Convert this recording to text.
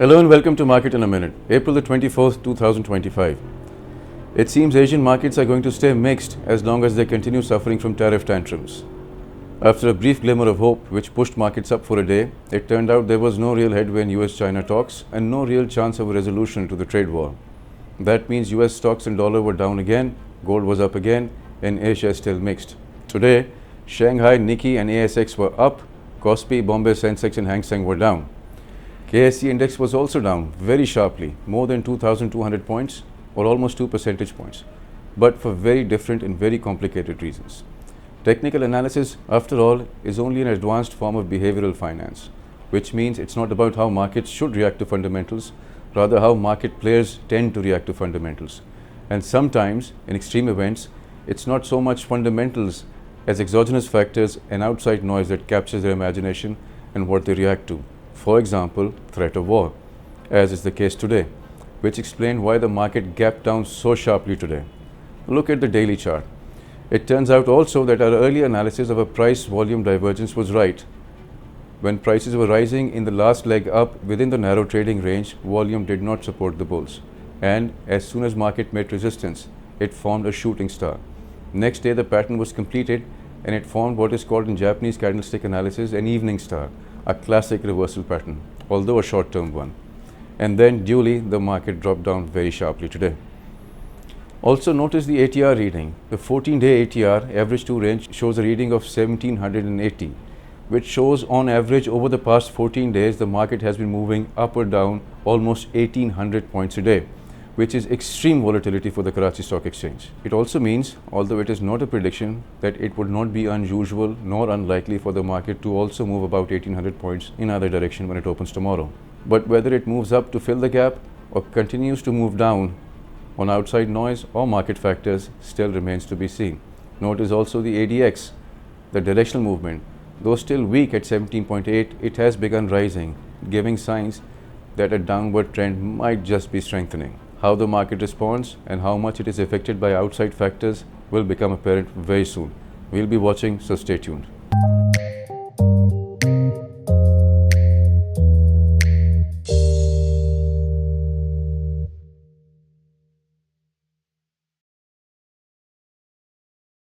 Hello and welcome to Market in a Minute, April the 24th, 2025. It seems Asian markets are going to stay mixed as long as they continue suffering from tariff tantrums. After a brief glimmer of hope which pushed markets up for a day, it turned out there was no real headway in US-China talks and no real chance of a resolution to the trade war. That means US stocks and dollar were down again, gold was up again, and Asia is still mixed. Today, Shanghai, Nikkei and ASX were up, Kospi, Bombay, Sensex and Hang Seng were down. KSE index was also down very sharply, more than 2,200 points or almost 2 percentage points, but for very different and very complicated reasons. Technical analysis, after all, is only an advanced form of behavioral finance, which means it's not about how markets should react to fundamentals, rather how market players tend to react to fundamentals. And sometimes, in extreme events, it's not so much fundamentals as exogenous factors and outside noise that captures their imagination and what they react to. For example, threat of war, as is the case today, which explained why the market gapped down so sharply today. Look at the daily chart. It turns out also that our early analysis of a price-volume divergence was right. When prices were rising in the last leg up within the narrow trading range, volume did not support the bulls. And as soon as market met resistance, it formed a shooting star. Next day, the pattern was completed and it formed what is called in Japanese candlestick analysis an evening star, a classic reversal pattern, although a short-term one. And then duly, the market dropped down very sharply today. Also notice the ATR reading. The 14-day ATR, average to range, shows a reading of 1780, which shows on average over the past 14 days, the market has been moving up or down almost 1800 points a day, which is extreme volatility for the Karachi Stock Exchange. It also means, although it is not a prediction, that it would not be unusual nor unlikely for the market to also move about 1800 points in either direction when it opens tomorrow. But whether it moves up to fill the gap or continues to move down on outside noise or market factors still remains to be seen. Notice also the ADX, the directional movement. Though still weak at 17.8, it has begun rising, giving signs that a downward trend might just be strengthening. How the market responds and how much it is affected by outside factors will become apparent very soon. We'll be watching, so stay tuned.